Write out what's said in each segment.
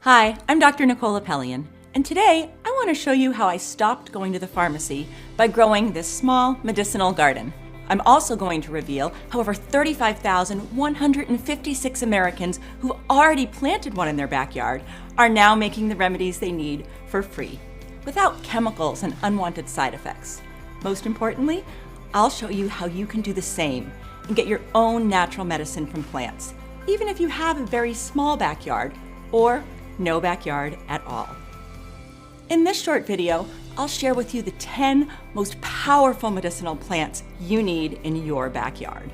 Hi, I'm Dr. Nicole Appelian, and today I want to show you how I stopped going to the pharmacy by growing this small medicinal garden. I'm also going to reveal how over 35,156 Americans who've already planted one in their backyard are now making the remedies they need for free, without chemicals and unwanted side effects. Most importantly, I'll show you how you can do the same and get your own natural medicine from plants, even if you have a very small backyard or no backyard at all. In this short video, I'll share with you the 10 most powerful medicinal plants you need in your backyard.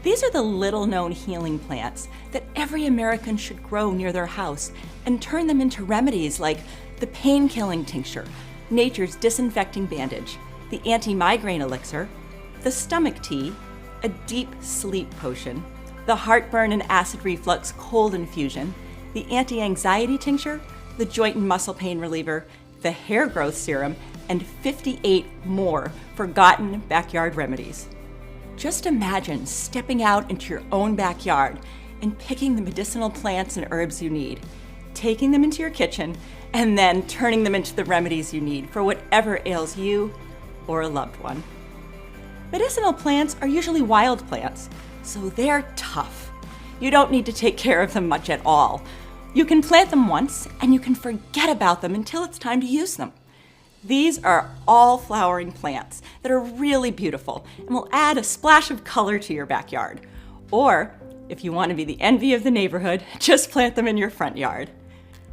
These are the little-known healing plants that every American should grow near their house and turn them into remedies like the pain-killing tincture, nature's disinfecting bandage, the anti-migraine elixir, the stomach tea, a deep sleep potion, the heartburn and acid reflux cold infusion, the anti-anxiety tincture, the joint and muscle pain reliever, the hair growth serum, and 58 more forgotten backyard remedies. Just imagine stepping out into your own backyard and picking the medicinal plants and herbs you need, taking them into your kitchen, and then turning them into the remedies you need for whatever ails you or a loved one. Medicinal plants are usually wild plants, so they're tough. You don't need to take care of them much at all. You can plant them once, and you can forget about them until it's time to use them. These are all flowering plants that are really beautiful and will add a splash of color to your backyard. Or, if you want to be the envy of the neighborhood, just plant them in your front yard.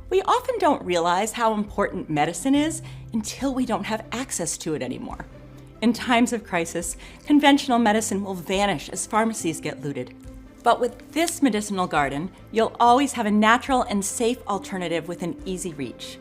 We often don't realize how important medicine is until we don't have access to it anymore. In times of crisis, conventional medicine will vanish as pharmacies get looted. But with this medicinal garden, you'll always have a natural and safe alternative within easy reach.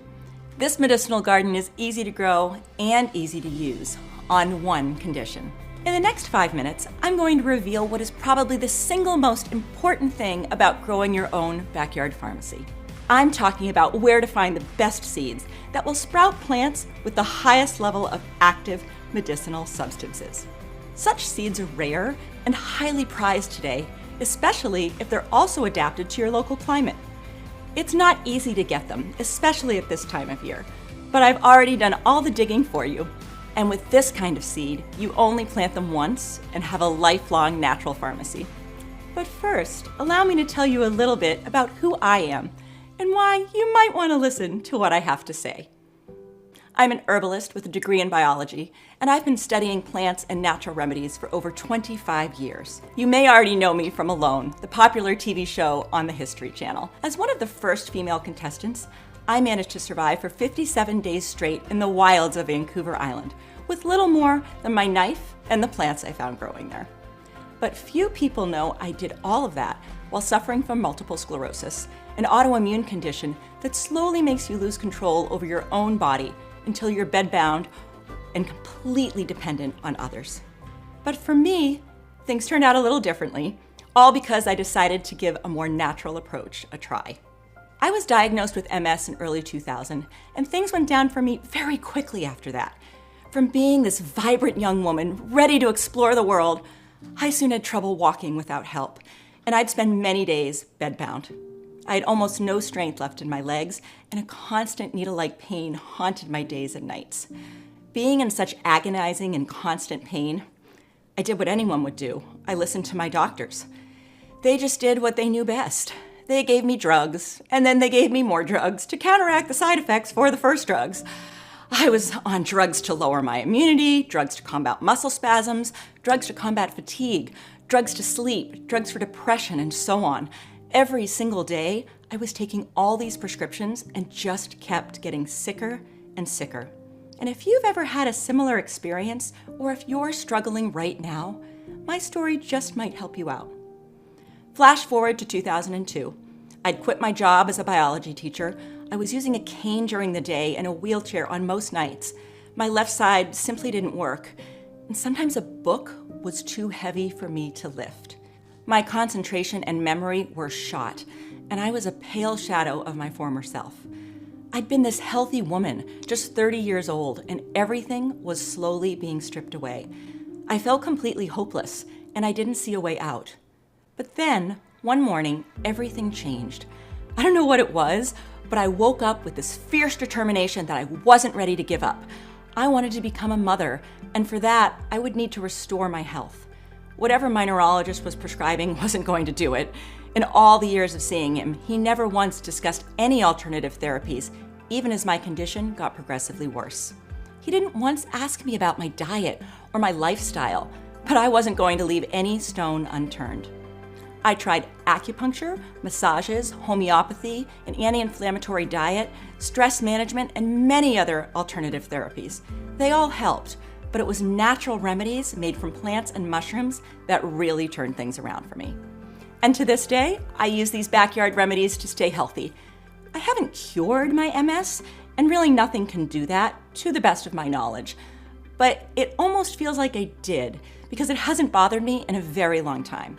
This medicinal garden is easy to grow and easy to use, on one condition. In the next 5 minutes, I'm going to reveal what is probably the single most important thing about growing your own backyard pharmacy. I'm talking about where to find the best seeds that will sprout plants with the highest level of active medicinal substances. Such seeds are rare and highly prized today, especially if they're also adapted to your local climate. It's not easy to get them, especially at this time of year, but I've already done all the digging for you. And with this kind of seed, you only plant them once and have a lifelong natural pharmacy. But first, allow me to tell you a little bit about who I am and why you might want to listen to what I have to say. I'm an herbalist with a degree in biology, and I've been studying plants and natural remedies for over 25 years. You may already know me from Alone, the popular TV show on the History Channel. As one of the first female contestants, I managed to survive for 57 days straight in the wilds of Vancouver Island, with little more than my knife and the plants I found growing there. But few people know I did all of that while suffering from multiple sclerosis, an autoimmune condition that slowly makes you lose control over your own body until you're bedbound and completely dependent on others. But for me, things turned out a little differently, all because I decided to give a more natural approach a try. I was diagnosed with MS in early 2000, and things went down for me very quickly after that. From being this vibrant young woman ready to explore the world, I soon had trouble walking without help, and I'd spend many days bedbound. I had almost no strength left in my legs, and a constant needle-like pain haunted my days and nights. Being in such agonizing and constant pain, I did what anyone would do. I listened to my doctors. They just did what they knew best. They gave me drugs, and then they gave me more drugs to counteract the side effects for the first drugs. I was on drugs to lower my immunity, drugs to combat muscle spasms, drugs to combat fatigue, drugs to sleep, drugs for depression, and so on. Every single day, I was taking all these prescriptions and just kept getting sicker and sicker. And if you've ever had a similar experience, or if you're struggling right now, my story just might help you out. Flash forward to 2002. I'd quit my job as a biology teacher. I was using a cane during the day and a wheelchair on most nights. My left side simply didn't work, and sometimes a book was too heavy for me to lift. My concentration and memory were shot, and I was a pale shadow of my former self. I'd been this healthy woman, just 30 years old, and everything was slowly being stripped away. I felt completely hopeless, and I didn't see a way out. But then, one morning, everything changed. I don't know what it was, but I woke up with this fierce determination that I wasn't ready to give up. I wanted to become a mother, and for that, I would need to restore my health. Whatever my neurologist was prescribing wasn't going to do it. In all the years of seeing him, he never once discussed any alternative therapies, even as my condition got progressively worse. He didn't once ask me about my diet or my lifestyle, but I wasn't going to leave any stone unturned. I tried acupuncture, massages, homeopathy, an anti-inflammatory diet, stress management, and many other alternative therapies. They all helped, but it was natural remedies made from plants and mushrooms that really turned things around for me. And to this day, I use these backyard remedies to stay healthy. I haven't cured my MS, and really nothing can do that, to the best of my knowledge. But it almost feels like I did, because it hasn't bothered me in a very long time.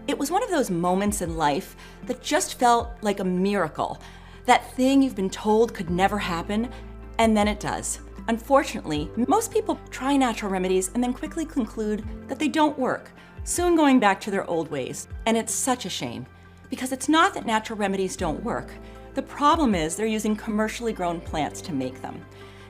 It was one of those moments in life that just felt like a miracle. That thing you've been told could never happen, and then it does. Unfortunately, most people try natural remedies and then quickly conclude that they don't work, soon going back to their old ways. And it's such a shame, because it's not that natural remedies don't work. The problem is they're using commercially grown plants to make them.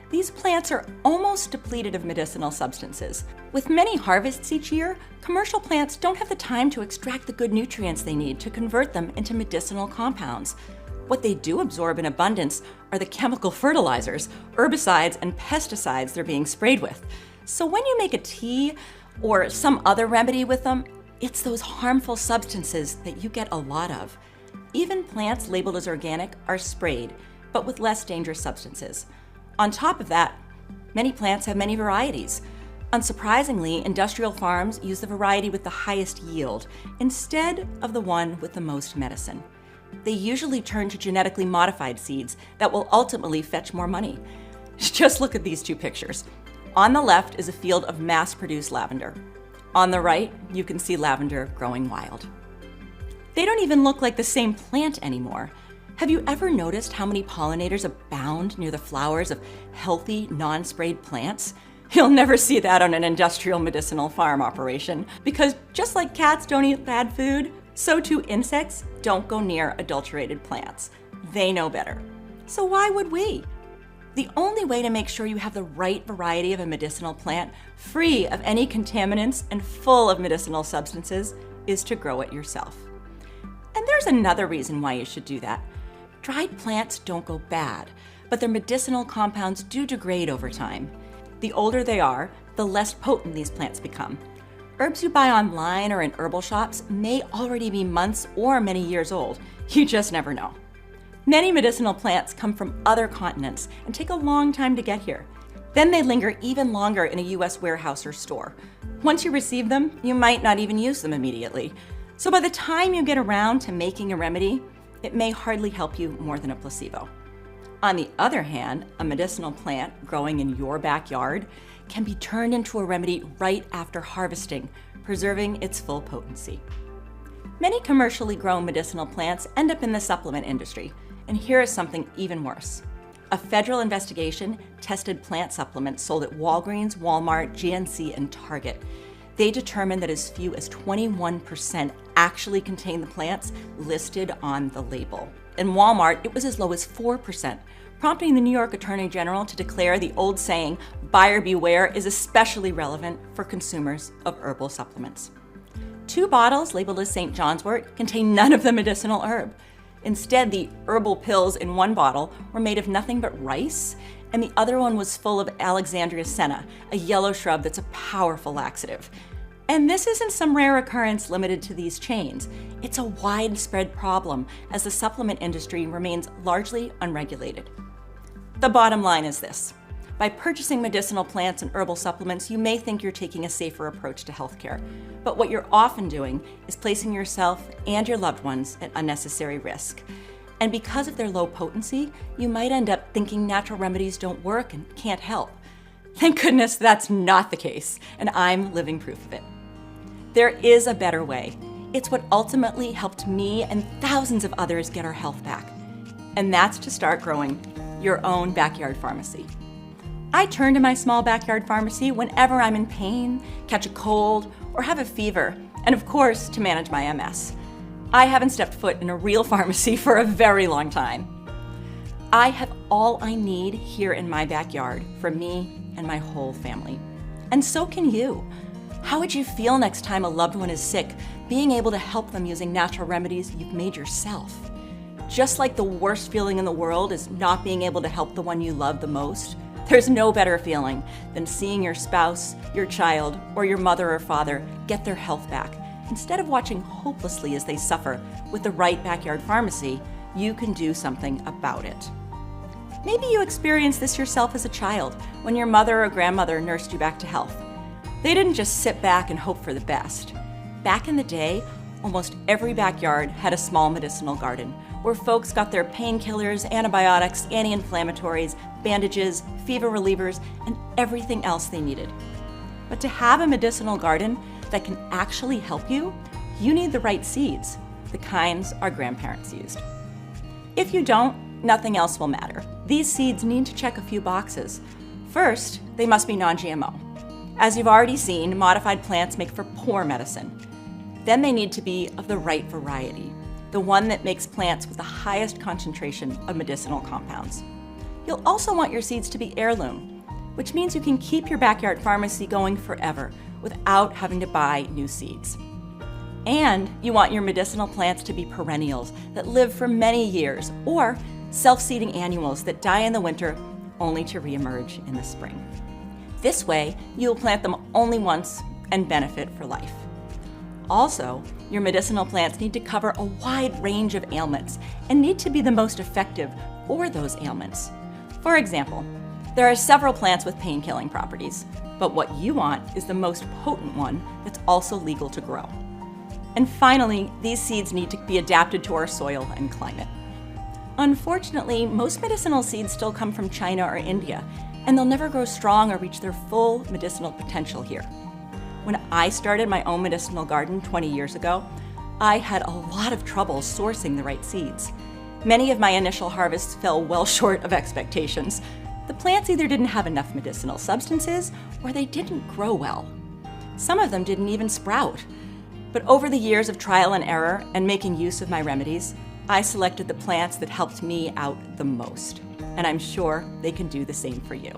These plants are almost depleted of medicinal substances. With many harvests each year, commercial plants don't have the time to extract the good nutrients they need to convert them into medicinal compounds. What they do absorb in abundance are the chemical fertilizers, herbicides, and pesticides they're being sprayed with. So when you make a tea or some other remedy with them, it's those harmful substances that you get a lot of. Even plants labeled as organic are sprayed, but with less dangerous substances. On top of that, many plants have many varieties. Unsurprisingly, industrial farms use the variety with the highest yield instead of the one with the most medicine. They usually turn to genetically modified seeds that will ultimately fetch more money. Just look at these two pictures. On the left is a field of mass-produced lavender. On the right, you can see lavender growing wild. They don't even look like the same plant anymore. Have you ever noticed how many pollinators abound near the flowers of healthy, non-sprayed plants? You'll never see that on an industrial medicinal farm operation, because just like cats don't eat bad food, so too insects don't go near adulterated plants. They know better. So why would we? The only way to make sure you have the right variety of a medicinal plant, free of any contaminants and full of medicinal substances, is to grow it yourself. And there's another reason why you should do that. Dried plants don't go bad, but their medicinal compounds do degrade over time. The older they are, the less potent these plants become. Herbs you buy online or in herbal shops may already be months or many years old. You just never know. Many medicinal plants come from other continents and take a long time to get here. Then they linger even longer in a US warehouse or store. Once you receive them, you might not even use them immediately. So by the time you get around to making a remedy, it may hardly help you more than a placebo. On the other hand, a medicinal plant growing in your backyard can be turned into a remedy right after harvesting, preserving its full potency. Many commercially grown medicinal plants end up in the supplement industry, and here is something even worse. A federal investigation tested plant supplements sold at Walgreens, Walmart, GNC, and Target. They determined that as few as 21% actually contain the plants listed on the label. In Walmart, it was as low as 4%, prompting the New York Attorney General to declare the old saying, "Buyer beware," is especially relevant for consumers of herbal supplements. 2 bottles labeled as St. John's wort contain none of the medicinal herb. Instead, the herbal pills in one bottle were made of nothing but rice, and the other one was full of Alexandria senna, a yellow shrub that's a powerful laxative. And this isn't some rare occurrence limited to these chains. It's a widespread problem as the supplement industry remains largely unregulated. The bottom line is this. By purchasing medicinal plants and herbal supplements, you may think you're taking a safer approach to healthcare. But what you're often doing is placing yourself and your loved ones at unnecessary risk. And because of their low potency, you might end up thinking natural remedies don't work and can't help. Thank goodness that's not the case, and I'm living proof of it. There is a better way. It's what ultimately helped me and thousands of others get our health back. And that's to start growing your own backyard pharmacy. I turn to my small backyard pharmacy whenever I'm in pain, catch a cold, or have a fever, and of course, to manage my MS. I haven't stepped foot in a real pharmacy for a very long time. I have all I need here in my backyard for me and my whole family. And so can you. How would you feel next time a loved one is sick, being able to help them using natural remedies you've made yourself? Just like the worst feeling in the world is not being able to help the one you love the most, there's no better feeling than seeing your spouse, your child, or your mother or father get their health back. Instead of watching hopelessly as they suffer, with the right backyard pharmacy, you can do something about it. Maybe you experienced this yourself as a child when your mother or grandmother nursed you back to health. They didn't just sit back and hope for the best. Back in the day, almost every backyard had a small medicinal garden where folks got their painkillers, antibiotics, anti-inflammatories, bandages, fever relievers, and everything else they needed. But to have a medicinal garden that can actually help you, you need the right seeds, the kinds our grandparents used. If you don't, nothing else will matter. These seeds need to check a few boxes. First, they must be non-GMO. As you've already seen, modified plants make for poor medicine. Then they need to be of the right variety, the one that makes plants with the highest concentration of medicinal compounds. You'll also want your seeds to be heirloom, which means you can keep your backyard pharmacy going forever without having to buy new seeds. And you want your medicinal plants to be perennials that live for many years, or self-seeding annuals that die in the winter only to reemerge in the spring. This way, you'll plant them only once and benefit for life. Also, your medicinal plants need to cover a wide range of ailments and need to be the most effective for those ailments. For example, there are several plants with pain-killing properties, but what you want is the most potent one that's also legal to grow. And finally, these seeds need to be adapted to our soil and climate. Unfortunately, most medicinal seeds still come from China or India, and they'll never grow strong or reach their full medicinal potential here. When I started my own medicinal garden 20 years ago, I had a lot of trouble sourcing the right seeds. Many of my initial harvests fell well short of expectations. The plants either didn't have enough medicinal substances or they didn't grow well. Some of them didn't even sprout. But over the years of trial and error and making use of my remedies, I selected the plants that helped me out the most. And I'm sure they can do the same for you.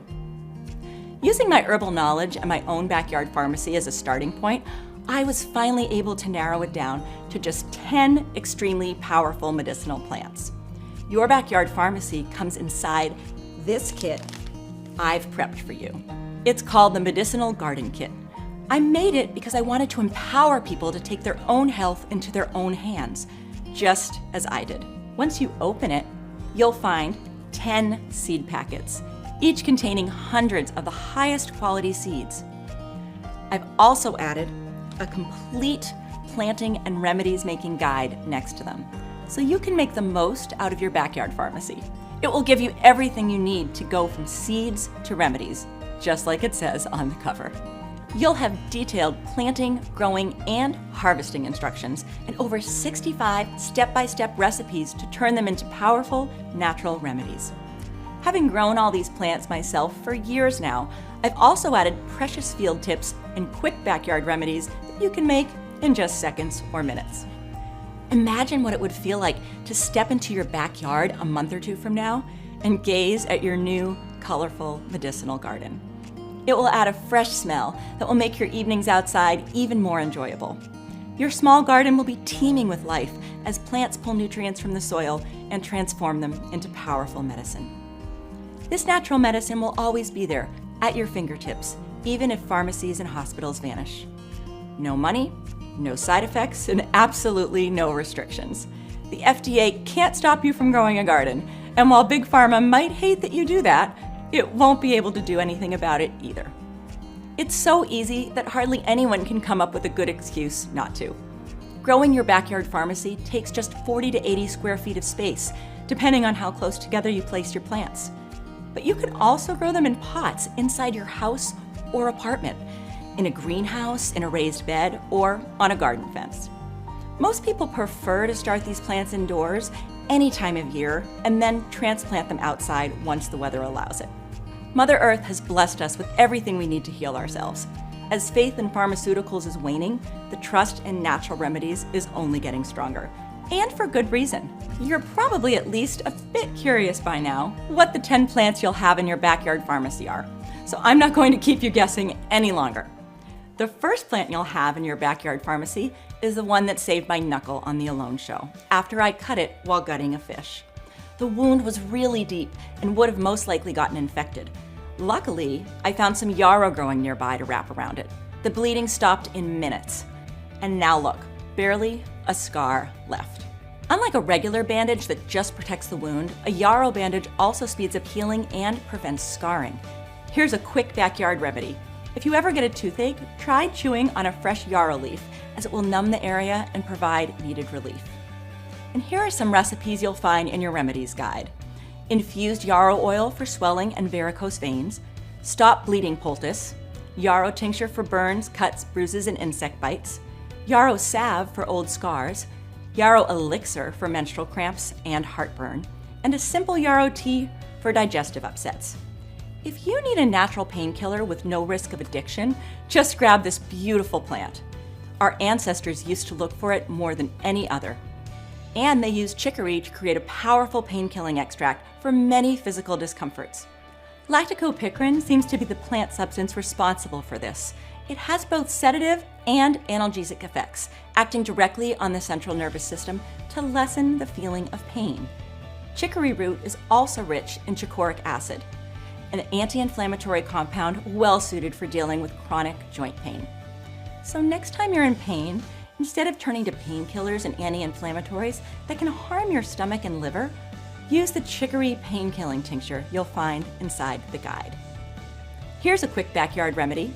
Using my herbal knowledge and my own backyard pharmacy as a starting point, I was finally able to narrow it down to just 10 extremely powerful medicinal plants. Your backyard pharmacy comes inside this kit I've prepped for you. It's called the Medicinal Garden Kit. I made it because I wanted to empower people to take their own health into their own hands, just as I did. Once you open it, you'll find 10 seed packets, each containing hundreds of the highest quality seeds. I've also added a complete planting and remedies making guide next to them, so you can make the most out of your backyard pharmacy. It will give you everything you need to go from seeds to remedies, just like it says on the cover. You'll have detailed planting, growing, and harvesting instructions and over 65 step-by-step recipes to turn them into powerful, natural remedies. Having grown all these plants myself for years now, I've also added precious field tips and quick backyard remedies that you can make in just seconds or minutes. Imagine what it would feel like to step into your backyard a month or two from now and gaze at your new, colorful medicinal garden. It will add a fresh smell that will make your evenings outside even more enjoyable. Your small garden will be teeming with life as plants pull nutrients from the soil and transform them into powerful medicine. This natural medicine will always be there at your fingertips, even if pharmacies and hospitals vanish. No money, no side effects, and absolutely no restrictions. The FDA can't stop you from growing a garden, and while Big Pharma might hate that you do that, it won't be able to do anything about it either. It's so easy that hardly anyone can come up with a good excuse not to. Growing your backyard pharmacy takes just 40 to 80 square feet of space, depending on how close together you place your plants. But you can also grow them in pots inside your house or apartment, in a greenhouse, in a raised bed, or on a garden fence. Most people prefer to start these plants indoors any time of year and then transplant them outside once the weather allows it. Mother Earth has blessed us with everything we need to heal ourselves. As faith in pharmaceuticals is waning, the trust in natural remedies is only getting stronger. And for good reason. You're probably at least a bit curious by now what the 10 plants you'll have in your backyard pharmacy are. So I'm not going to keep you guessing any longer. The first plant you'll have in your backyard pharmacy is the one that saved my knuckle on the Alone show, after I cut it while gutting a fish. The wound was really deep and would have most likely gotten infected. Luckily, I found some yarrow growing nearby to wrap around it. The bleeding stopped in minutes. And now look, barely a scar left. Unlike a regular bandage that just protects the wound, a yarrow bandage also speeds up healing and prevents scarring. Here's a quick backyard remedy. If you ever get a toothache, try chewing on a fresh yarrow leaf, as it will numb the area and provide needed relief. And here are some recipes you'll find in your remedies guide. Infused yarrow oil for swelling and varicose veins, stop bleeding poultice, yarrow tincture for burns, cuts, bruises, and insect bites, yarrow salve for old scars, yarrow elixir for menstrual cramps and heartburn, and a simple yarrow tea for digestive upsets. If you need a natural painkiller with no risk of addiction, just grab this beautiful plant. Our ancestors used to look for it more than any other. And they used chicory to create a powerful pain-killing extract for many physical discomforts. Lactocopicrin seems to be the plant substance responsible for this. It has both sedative and analgesic effects, acting directly on the central nervous system to lessen the feeling of pain. Chicory root is also rich in chicoraic acid, an anti-inflammatory compound well suited for dealing with chronic joint pain. So next time you're in pain, instead of turning to painkillers and anti-inflammatories that can harm your stomach and liver, use the chicory pain-killing tincture you'll find inside the guide. Here's a quick backyard remedy.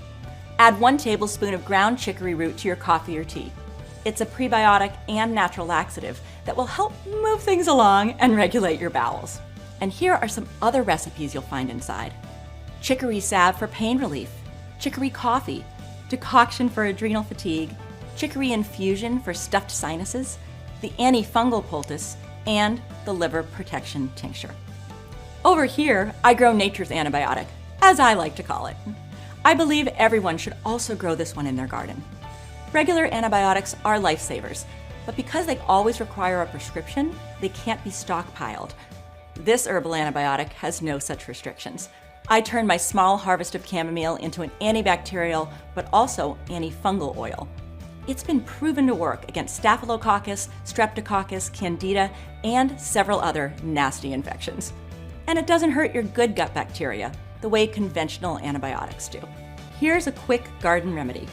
Add 1 tablespoon of ground chicory root to your coffee or tea. It's a prebiotic and natural laxative that will help move things along and regulate your bowels. And here are some other recipes you'll find inside. Chicory salve for pain relief, chicory coffee, decoction for adrenal fatigue, chicory infusion for stuffed sinuses, the antifungal poultice, and the liver protection tincture. Over here, I grow nature's antibiotic, as I like to call it. I believe everyone should also grow this one in their garden. Regular antibiotics are lifesavers, but because they always require a prescription, they can't be stockpiled. This herbal antibiotic has no such restrictions. I turn my small harvest of chamomile into an antibacterial, but also antifungal oil. It's been proven to work against Staphylococcus, Streptococcus, Candida, and several other nasty infections. And it doesn't hurt your good gut bacteria the way conventional antibiotics do. Here's a quick garden remedy.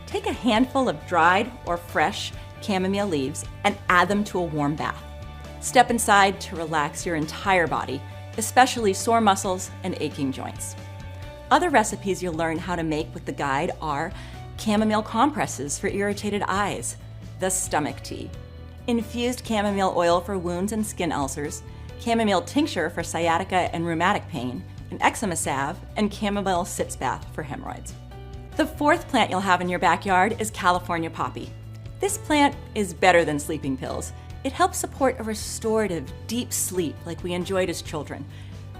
Take a handful of dried or fresh chamomile leaves and add them to a warm bath. Step inside to relax your entire body, especially sore muscles and aching joints. Other recipes you'll learn how to make with the guide are chamomile compresses for irritated eyes, the stomach tea, infused chamomile oil for wounds and skin ulcers, chamomile tincture for sciatica and rheumatic pain, an eczema salve, and chamomile sitz bath for hemorrhoids. The fourth plant you'll have in your backyard is California poppy. This plant is better than sleeping pills. It helps support a restorative, deep sleep like we enjoyed as children.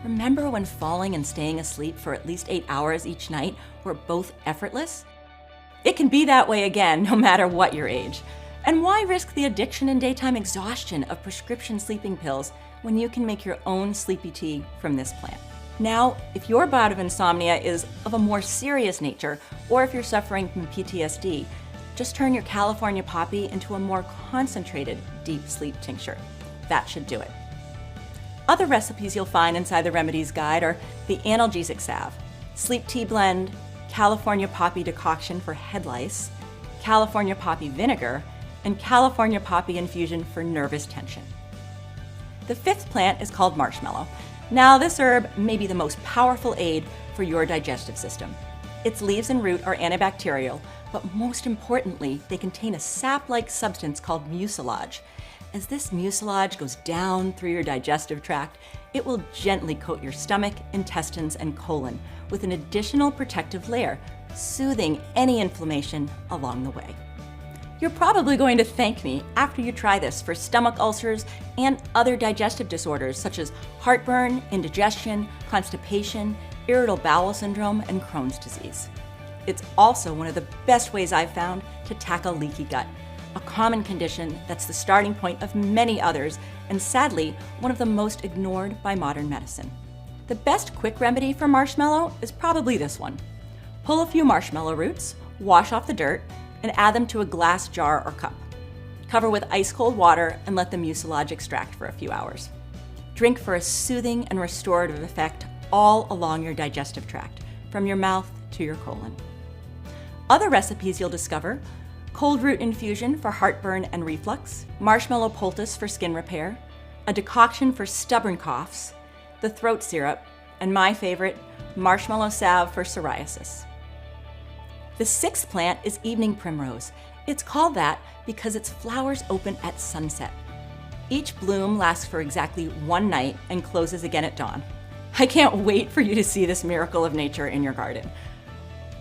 Remember when falling and staying asleep for at least 8 hours each night were both effortless? It can be that way again, no matter what your age. And why risk the addiction and daytime exhaustion of prescription sleeping pills when you can make your own sleepy tea from this plant? Now, if your bout of insomnia is of a more serious nature, or if you're suffering from PTSD, just turn your California poppy into a more concentrated deep sleep tincture. That should do it. Other recipes you'll find inside the remedies guide are the analgesic salve, sleep tea blend, California poppy decoction for head lice, California poppy vinegar, and California poppy infusion for nervous tension. The fifth plant is called marshmallow. Now, this herb may be the most powerful aid for your digestive system. Its leaves and root are antibacterial, but most importantly, they contain a sap-like substance called mucilage. As this mucilage goes down through your digestive tract, it will gently coat your stomach, intestines, and colon with an additional protective layer, soothing any inflammation along the way. You're probably going to thank me after you try this for stomach ulcers and other digestive disorders such as heartburn, indigestion, constipation, irritable bowel syndrome, and Crohn's disease. It's also one of the best ways I've found to tackle leaky gut. a common condition that's the starting point of many others, and sadly, one of the most ignored by modern medicine. The best quick remedy for marshmallow is probably this one. Pull a few marshmallow roots, wash off the dirt, and add them to a glass jar or cup. Cover with ice cold water and let the mucilage extract for a few hours. Drink for a soothing and restorative effect all along your digestive tract, from your mouth to your colon. Other recipes you'll discover: cold root infusion for heartburn and reflux, marshmallow poultice for skin repair, a decoction for stubborn coughs, the throat syrup, and my favorite, marshmallow salve for psoriasis. The sixth plant is evening primrose. It's called that because its flowers open at sunset. Each bloom lasts for exactly one night and closes again at dawn. I can't wait for you to see this miracle of nature in your garden.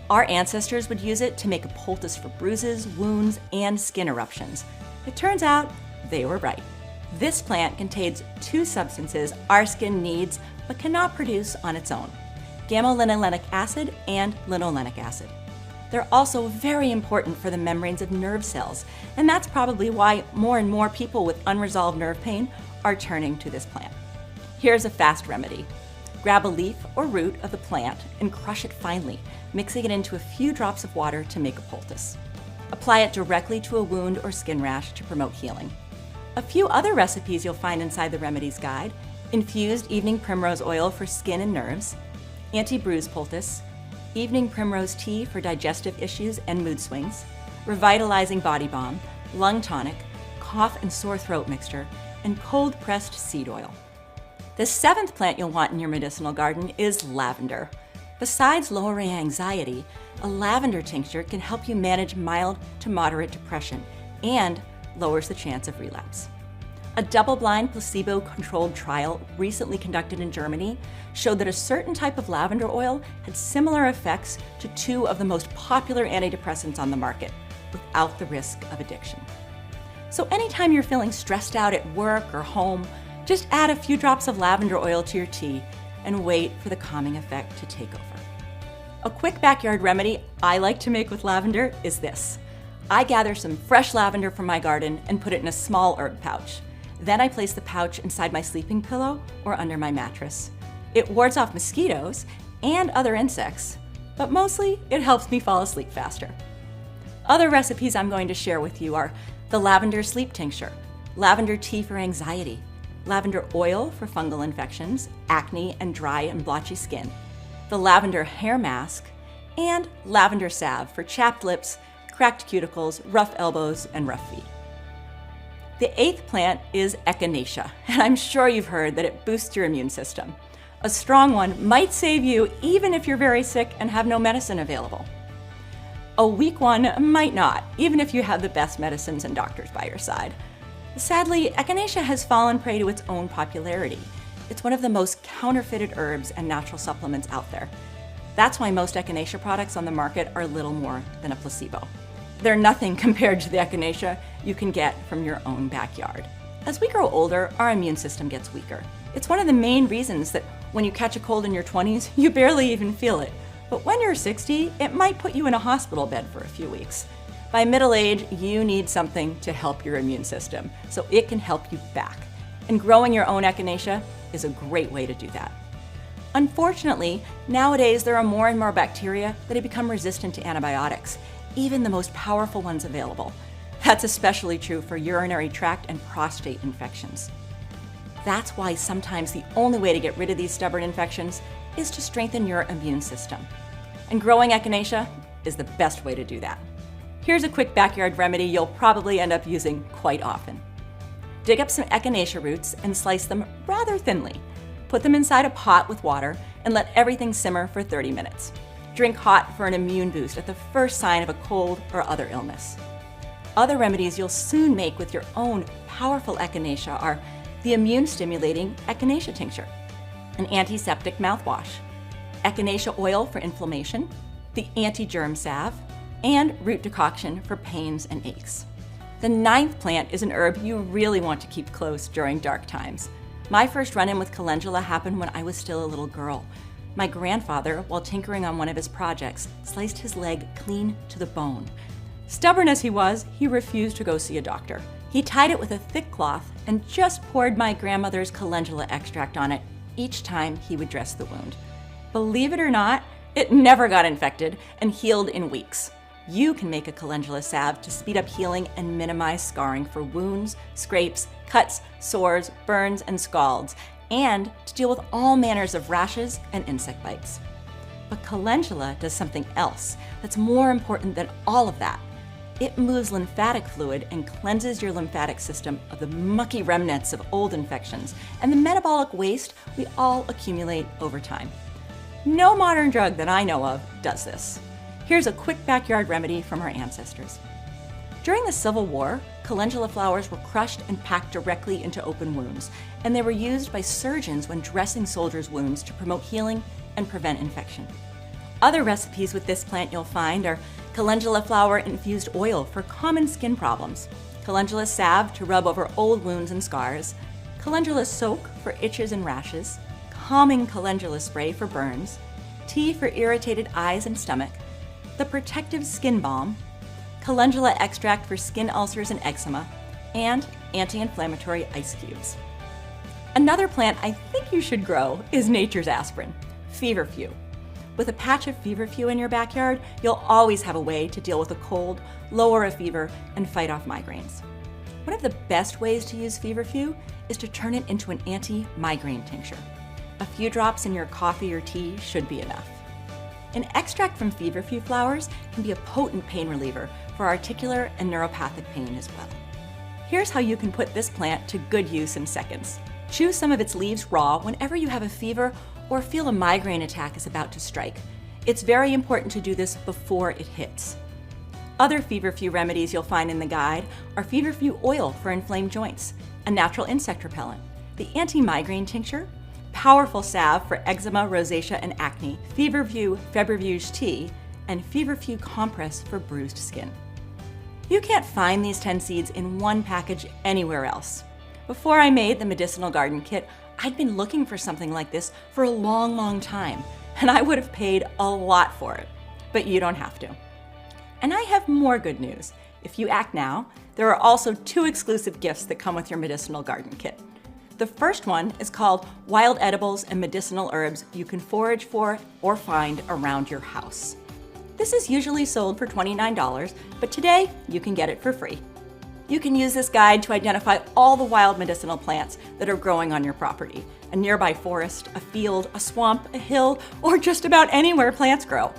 Our ancestors would use it to make a poultice for bruises, wounds, and skin eruptions. It turns out they were right. This plant contains two substances our skin needs but cannot produce on its own: gamma-linolenic acid and linolenic acid. They're also very important for the membranes of nerve cells, and that's probably why more and more people with unresolved nerve pain are turning to this plant. Here's a fast remedy. Grab a leaf or root of the plant and crush it finely, mixing it into a few drops of water to make a poultice. Apply it directly to a wound or skin rash to promote healing. A few other recipes you'll find inside the Remedies Guide: infused evening primrose oil for skin and nerves, anti-bruise poultice, evening primrose tea for digestive issues and mood swings, revitalizing body balm, lung tonic, cough and sore throat mixture, and cold-pressed seed oil. The seventh plant you'll want in your medicinal garden is lavender. Besides lowering anxiety, a lavender tincture can help you manage mild to moderate depression and lowers the chance of relapse. A double-blind, placebo-controlled trial recently conducted in Germany showed that a certain type of lavender oil had similar effects to two of the most popular antidepressants on the market, without the risk of addiction. So anytime you're feeling stressed out at work or home, just add a few drops of lavender oil to your tea and wait for the calming effect to take over. A quick backyard remedy I like to make with lavender is this. I gather some fresh lavender from my garden and put it in a small herb pouch. Then I place the pouch inside my sleeping pillow or under my mattress. It wards off mosquitoes and other insects, but mostly it helps me fall asleep faster. Other recipes I'm going to share with you are the lavender sleep tincture, lavender tea for anxiety, lavender oil for fungal infections, acne, and dry and blotchy skin, the lavender hair mask, and lavender salve for chapped lips, cracked cuticles, rough elbows, and rough feet. The eighth plant is echinacea, and I'm sure you've heard that it boosts your immune system. A strong one might save you even if you're very sick and have no medicine available. A weak one might not, even if you have the best medicines and doctors by your side. Sadly, echinacea has fallen prey to its own popularity. It's one of the most counterfeited herbs and natural supplements out there. That's why most echinacea products on the market are little more than a placebo. They're nothing compared to the echinacea you can get from your own backyard. As we grow older, our immune system gets weaker. It's one of the main reasons that when you catch a cold in your 20s, you barely even feel it. But when you're 60, it might put you in a hospital bed for a few weeks. By middle age, you need something to help your immune system, so it can help you back. And growing your own echinacea is a great way to do that. Unfortunately, nowadays there are more and more bacteria that have become resistant to antibiotics, even the most powerful ones available. That's especially true for urinary tract and prostate infections. That's why sometimes the only way to get rid of these stubborn infections is to strengthen your immune system. And growing echinacea is the best way to do that. Here's a quick backyard remedy you'll probably end up using quite often. Dig up some echinacea roots and slice them rather thinly. Put them inside a pot with water and let everything simmer for 30 minutes. Drink hot for an immune boost at the first sign of a cold or other illness. Other remedies you'll soon make with your own powerful echinacea are the immune-stimulating echinacea tincture, an antiseptic mouthwash, echinacea oil for inflammation, the anti-germ salve, and root decoction for pains and aches. The ninth plant is an herb you really want to keep close during dark times. My first run-in with calendula happened when I was still a little girl. My grandfather, while tinkering on one of his projects, sliced his leg clean to the bone. Stubborn as he was, he refused to go see a doctor. He tied it with a thick cloth and just poured my grandmother's calendula extract on it each time he would dress the wound. Believe it or not, it never got infected and healed in weeks. You can make a calendula salve to speed up healing and minimize scarring for wounds, scrapes, cuts, sores, burns, and scalds, and to deal with all manners of rashes and insect bites. But calendula does something else that's more important than all of that. It moves lymphatic fluid and cleanses your lymphatic system of the mucky remnants of old infections and the metabolic waste we all accumulate over time. No modern drug that I know of does this. Here's a quick backyard remedy from our ancestors. During the Civil War, calendula flowers were crushed and packed directly into open wounds, and they were used by surgeons when dressing soldiers' wounds to promote healing and prevent infection. Other recipes with this plant you'll find are calendula flower infused oil for common skin problems, calendula salve to rub over old wounds and scars, calendula soak for itches and rashes, calming calendula spray for burns, tea for irritated eyes and stomach, the protective skin balm, calendula extract for skin ulcers and eczema, and anti-inflammatory ice cubes. Another plant I think you should grow is nature's aspirin, feverfew. With a patch of feverfew in your backyard, you'll always have a way to deal with a cold, lower a fever, and fight off migraines. One of the best ways to use feverfew is to turn it into an anti-migraine tincture. A few drops in your coffee or tea should be enough. An extract from feverfew flowers can be a potent pain reliever for articular and neuropathic pain as well. Here's how you can put this plant to good use in seconds. Chew some of its leaves raw whenever you have a fever or feel a migraine attack is about to strike. It's very important to do this before it hits. Other feverfew remedies you'll find in the guide are feverfew oil for inflamed joints, a natural insect repellent, the anti-migraine tincture, powerful salve for eczema, rosacea, and acne, feverfew febrifuge tea, and feverfew compress for bruised skin. You can't find these 10 seeds in one package anywhere else. Before I made the medicinal garden kit, I'd been looking for something like this for a long time, and I would have paid a lot for it. But you don't have to. And I have more good news. If you act now, there are also 2 exclusive gifts that come with your medicinal garden kit. The first one is called Wild Edibles and Medicinal Herbs You Can Forage For or Find Around Your House. This is usually sold for $29, but today you can get it for free. You can use this guide to identify all the wild medicinal plants that are growing on your property, a nearby forest, a field, a swamp, a hill, or just about anywhere plants grow.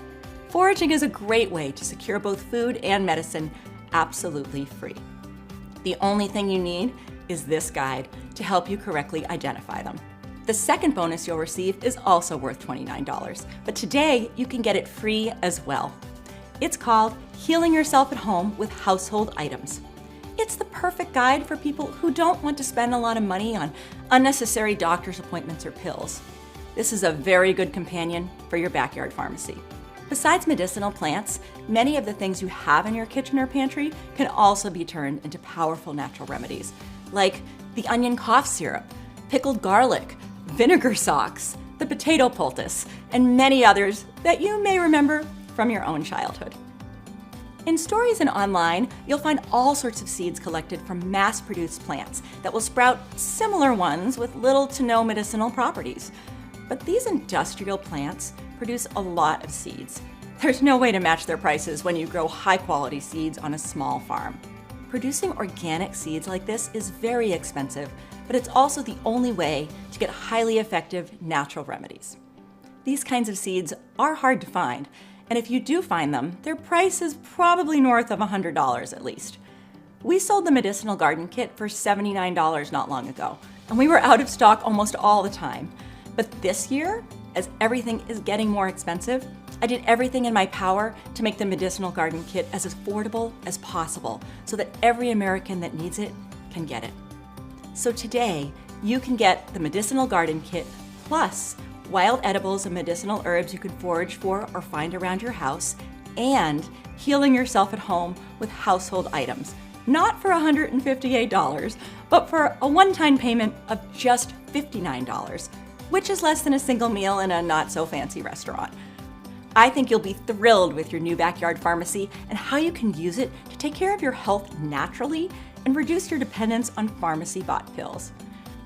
Foraging is a great way to secure both food and medicine absolutely free. The only thing you need is this guide to help you correctly identify them. The second bonus you'll receive is also worth $29, but today you can get it free as well. It's called Healing Yourself at Home with Household Items. It's the perfect guide for people who don't want to spend a lot of money on unnecessary doctor's appointments or pills. This is a very good companion for your backyard pharmacy. Besides medicinal plants, many of the things you have in your kitchen or pantry can also be turned into powerful natural remedies, like the onion cough syrup, pickled garlic, vinegar socks, the potato poultice, and many others that you may remember from your own childhood. In stories and online, you'll find all sorts of seeds collected from mass-produced plants that will sprout similar ones with little to no medicinal properties. But these industrial plants produce a lot of seeds. There's no way to match their prices when you grow high-quality seeds on a small farm. Producing organic seeds like this is very expensive, but it's also the only way to get highly effective natural remedies. These kinds of seeds are hard to find, and if you do find them, their price is probably north of $100 at least. We sold the medicinal garden kit for $79 not long ago, and we were out of stock almost all the time. But this year, as everything is getting more expensive, I did everything in my power to make the medicinal garden kit as affordable as possible so that every American that needs it can get it. So today, you can get the medicinal garden kit plus wild edibles and medicinal herbs you can forage for or find around your house, and healing yourself at home with household items. Not for $158, but for a one-time payment of just $59, which is less than a single meal in a not-so-fancy restaurant. I think you'll be thrilled with your new backyard pharmacy and how you can use it to take care of your health naturally and reduce your dependence on pharmacy-bought pills.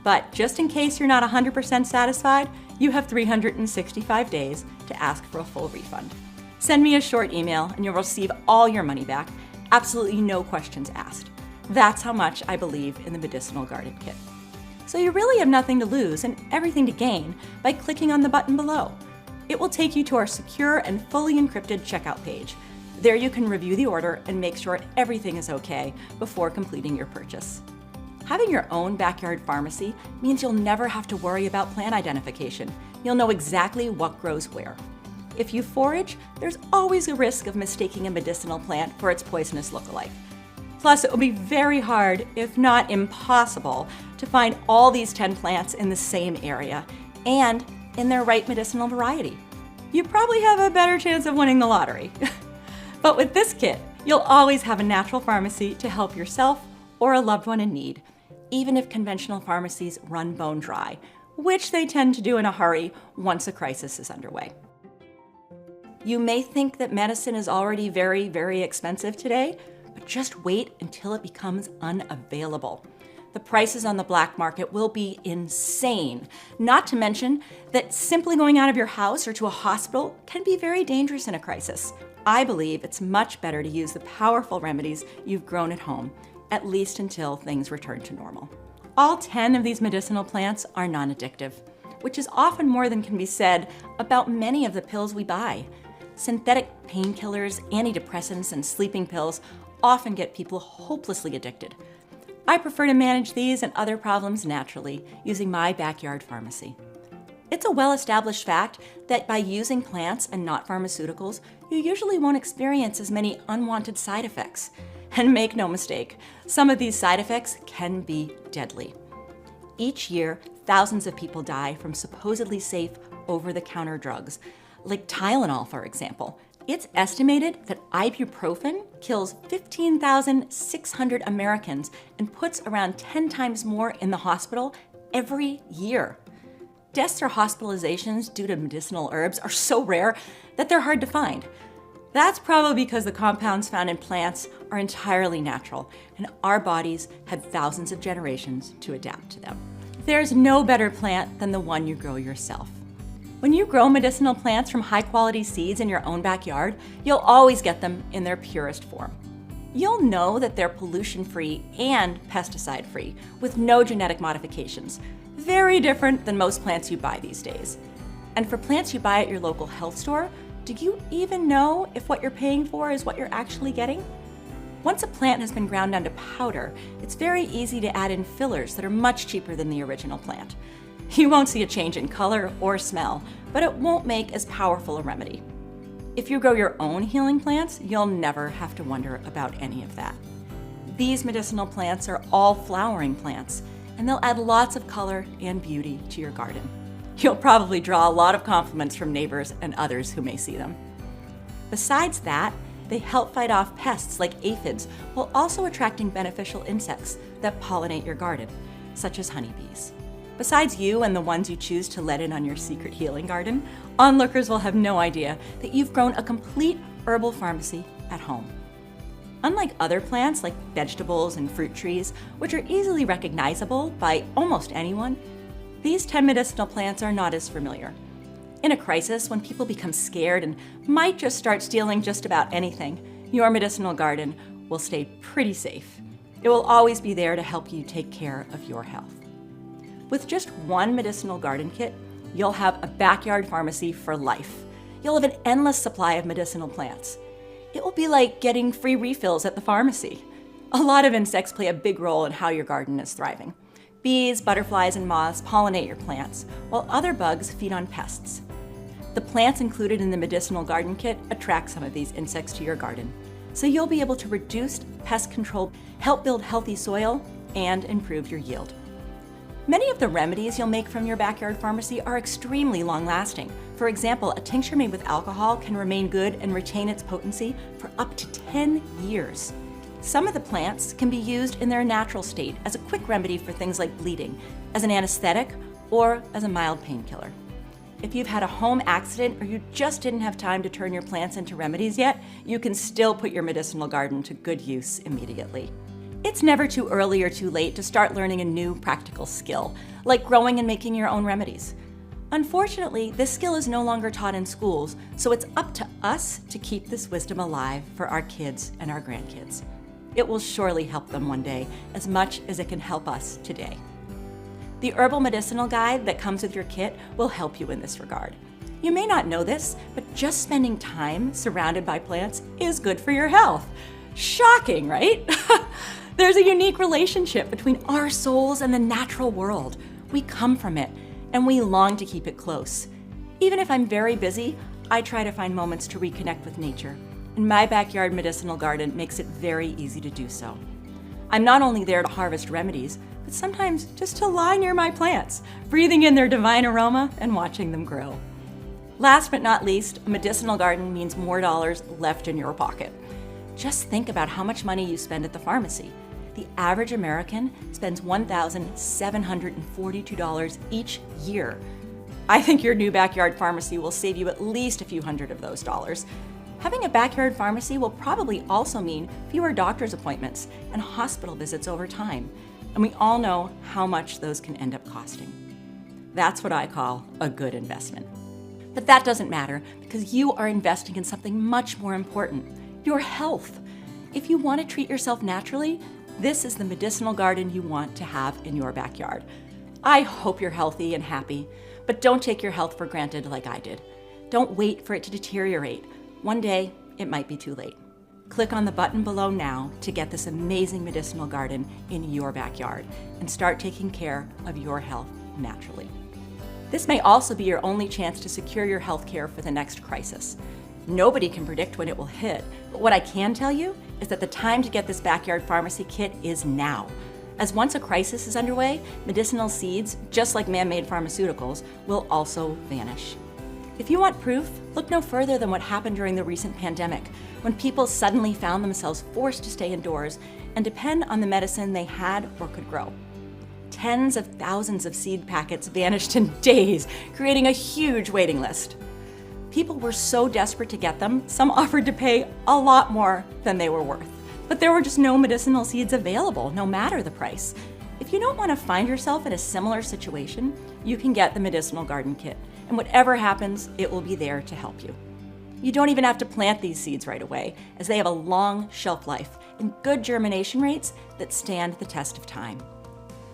But just in case you're not 100% satisfied, you have 365 days to ask for a full refund. Send me a short email and you'll receive all your money back, absolutely no questions asked. That's how much I believe in the Medicinal Garden Kit. So you really have nothing to lose and everything to gain by clicking on the button below. It will take you to our secure and fully encrypted checkout page. There you can review the order and make sure everything is okay before completing your purchase. Having your own backyard pharmacy means you'll never have to worry about plant identification. You'll know exactly what grows where. If you forage, there's always a risk of mistaking a medicinal plant for its poisonous lookalike. Plus, it will be very hard, if not impossible, to find all these 10 plants in the same area and in their right medicinal variety. You probably have a better chance of winning the lottery. But with this kit, you'll always have a natural pharmacy to help yourself or a loved one in need, even if conventional pharmacies run bone dry, which they tend to do in a hurry once a crisis is underway. You may think that medicine is already very, very expensive today, but just wait until it becomes unavailable. The prices on the black market will be insane. Not to mention that simply going out of your house or to a hospital can be very dangerous in a crisis. I believe it's much better to use the powerful remedies you've grown at home, at least until things return to normal. All 10 of these medicinal plants are non-addictive, which is often more than can be said about many of the pills we buy. Synthetic painkillers, antidepressants, and sleeping pills often get people hopelessly addicted. I prefer to manage these and other problems naturally using my backyard pharmacy. It's a well-established fact that by using plants and not pharmaceuticals, you usually won't experience as many unwanted side effects. And make no mistake, some of these side effects can be deadly. Each year, thousands of people die from supposedly safe over-the-counter drugs, like Tylenol, for example. It's estimated that ibuprofen kills 15,600 Americans and puts around 10 times more in the hospital every year. Deaths or hospitalizations due to medicinal herbs are so rare that they're hard to find. That's probably because the compounds found in plants are entirely natural, and our bodies had thousands of generations to adapt to them. There's no better plant than the one you grow yourself. When you grow medicinal plants from high-quality seeds in your own backyard, you'll always get them in their purest form. You'll know that they're pollution-free and pesticide-free, with no genetic modifications. Very different than most plants you buy these days. And for plants you buy at your local health store, do you even know if what you're paying for is what you're actually getting? Once a plant has been ground down to powder, it's very easy to add in fillers that are much cheaper than the original plant. You won't see a change in color or smell, but it won't make as powerful a remedy. If you grow your own healing plants, you'll never have to wonder about any of that. These medicinal plants are all flowering plants, and they'll add lots of color and beauty to your garden. You'll probably draw a lot of compliments from neighbors and others who may see them. Besides that, they help fight off pests like aphids while also attracting beneficial insects that pollinate your garden, such as honeybees. Besides you and the ones you choose to let in on your secret healing garden, onlookers will have no idea that you've grown a complete herbal pharmacy at home. Unlike other plants like vegetables and fruit trees, which are easily recognizable by almost anyone, these 10 medicinal plants are not as familiar. In a crisis, when people become scared and might just start stealing just about anything, your medicinal garden will stay pretty safe. It will always be there to help you take care of your health. With just one medicinal garden kit, you'll have a backyard pharmacy for life. You'll have an endless supply of medicinal plants. It will be like getting free refills at the pharmacy. A lot of insects play a big role in how your garden is thriving. Bees, butterflies, and moths pollinate your plants, while other bugs feed on pests. The plants included in the medicinal garden kit attract some of these insects to your garden, so you'll be able to reduce pest control, help build healthy soil, and improve your yield. Many of the remedies you'll make from your backyard pharmacy are extremely long-lasting. For example, a tincture made with alcohol can remain good and retain its potency for up to 10 years. Some of the plants can be used in their natural state as a quick remedy for things like bleeding, as an anesthetic, or as a mild painkiller. If you've had a home accident or you just didn't have time to turn your plants into remedies yet, you can still put your medicinal garden to good use immediately. It's never too early or too late to start learning a new practical skill, like growing and making your own remedies. Unfortunately, this skill is no longer taught in schools, so it's up to us to keep this wisdom alive for our kids and our grandkids. It will surely help them one day as much as it can help us today. The Herbal Medicinal Guide that comes with your kit will help you in this regard. You may not know this, but just spending time surrounded by plants is good for your health. Shocking, right? There's a unique relationship between our souls and the natural world. We come from it, and we long to keep it close. Even if I'm very busy, I try to find moments to reconnect with nature, and my backyard medicinal garden makes it very easy to do so. I'm not only there to harvest remedies, but sometimes just to lie near my plants, breathing in their divine aroma and watching them grow. Last but not least, a medicinal garden means more dollars left in your pocket. Just think about how much money you spend at the pharmacy. The average American spends $1,742 each year. I think your new backyard pharmacy will save you at least a few hundred of those dollars. Having a backyard pharmacy will probably also mean fewer doctor's appointments and hospital visits over time, and we all know how much those can end up costing. That's what I call a good investment. But that doesn't matter because you are investing in something much more important, your health. If you want to treat yourself naturally, this is the medicinal garden you want to have in your backyard. I hope you're healthy and happy, but don't take your health for granted like I did. Don't wait for it to deteriorate. One day, it might be too late. Click on the button below now to get this amazing medicinal garden in your backyard and start taking care of your health naturally. This may also be your only chance to secure your health care for the next crisis. Nobody can predict when it will hit, but what I can tell you is that the time to get this backyard pharmacy kit is now. As once a crisis is underway, medicinal seeds, just like man-made pharmaceuticals, will also vanish. If you want proof, look no further than what happened during the recent pandemic, when people suddenly found themselves forced to stay indoors and depend on the medicine they had or could grow. Tens of thousands of seed packets vanished in days, creating a huge waiting list. People were so desperate to get them, some offered to pay a lot more than they were worth. But there were just no medicinal seeds available, no matter the price. If you don't want to find yourself in a similar situation, you can get the Medicinal Garden Kit, and whatever happens, it will be there to help you. You don't even have to plant these seeds right away, as they have a long shelf life and good germination rates that stand the test of time.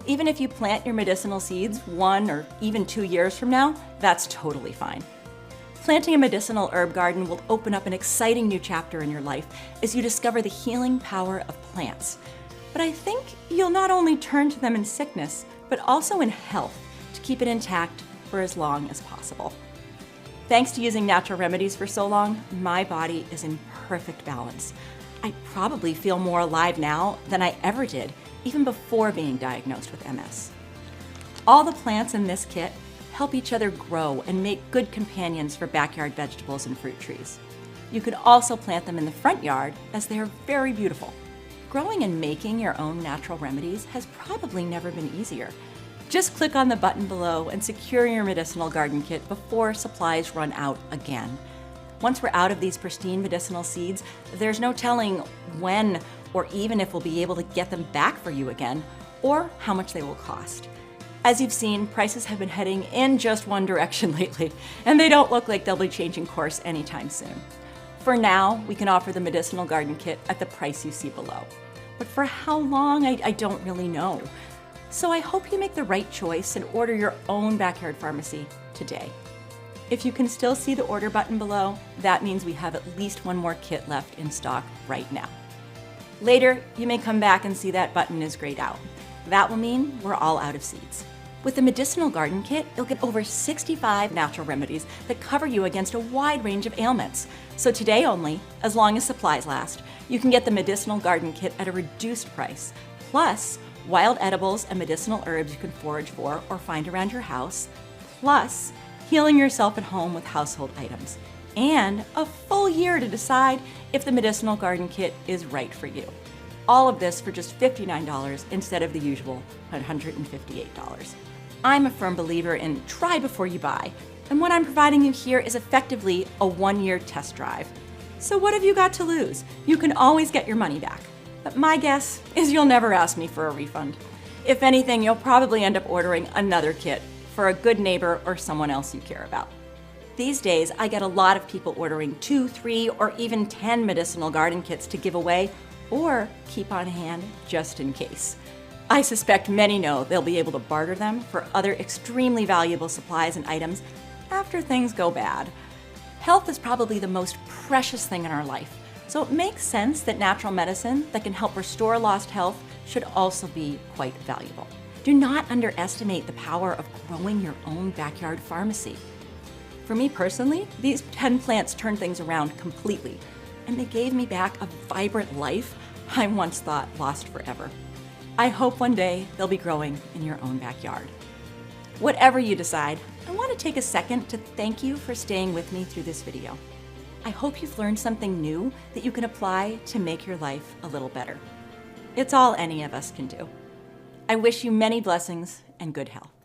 Even if you plant your medicinal seeds 1 or even 2 years from now, that's totally fine. Planting a medicinal herb garden will open up an exciting new chapter in your life as you discover the healing power of plants. But I think you'll not only turn to them in sickness, but also in health to keep it intact for as long as possible. Thanks to using natural remedies for so long, my body is in perfect balance. I probably feel more alive now than I ever did, even before being diagnosed with MS. All the plants in this kit help each other grow and make good companions for backyard vegetables and fruit trees. You can also plant them in the front yard as they are very beautiful. Growing and making your own natural remedies has probably never been easier. Just click on the button below and secure your medicinal garden kit before supplies run out again. Once we're out of these pristine medicinal seeds, there's no telling when or even if we'll be able to get them back for you again, or how much they will cost. As you've seen, prices have been heading in just one direction lately, and they don't look like they'll be changing course anytime soon. For now, we can offer the Medicinal Garden Kit at the price you see below. But for how long, I don't really know. So I hope you make the right choice and order your own backyard pharmacy today. If you can still see the order button below, that means we have at least one more kit left in stock right now. Later, you may come back and see that button is grayed out. That will mean we're all out of seeds. With the Medicinal Garden Kit, you'll get over 65 natural remedies that cover you against a wide range of ailments. So today only, as long as supplies last, you can get the Medicinal Garden Kit at a reduced price, plus wild edibles and medicinal herbs you can forage for or find around your house, plus healing yourself at home with household items, and a full year to decide if the Medicinal Garden Kit is right for you. All of this for just $59 instead of the usual $158. I'm a firm believer in try before you buy. And what I'm providing you here is effectively a 1-year test drive. So what have you got to lose? You can always get your money back. But my guess is you'll never ask me for a refund. If anything, you'll probably end up ordering another kit for a good neighbor or someone else you care about. These days, I get a lot of people ordering 2, 3, or even 10 medicinal garden kits to give away or keep on hand just in case. I suspect many know they'll be able to barter them for other extremely valuable supplies and items after things go bad. Health is probably the most precious thing in our life, so it makes sense that natural medicine that can help restore lost health should also be quite valuable. Do not underestimate the power of growing your own backyard pharmacy. For me personally, these 10 plants turned things around completely, and they gave me back a vibrant life I once thought lost forever. I hope one day they'll be growing in your own backyard. Whatever you decide, I want to take a second to thank you for staying with me through this video. I hope you've learned something new that you can apply to make your life a little better. It's all any of us can do. I wish you many blessings and good health.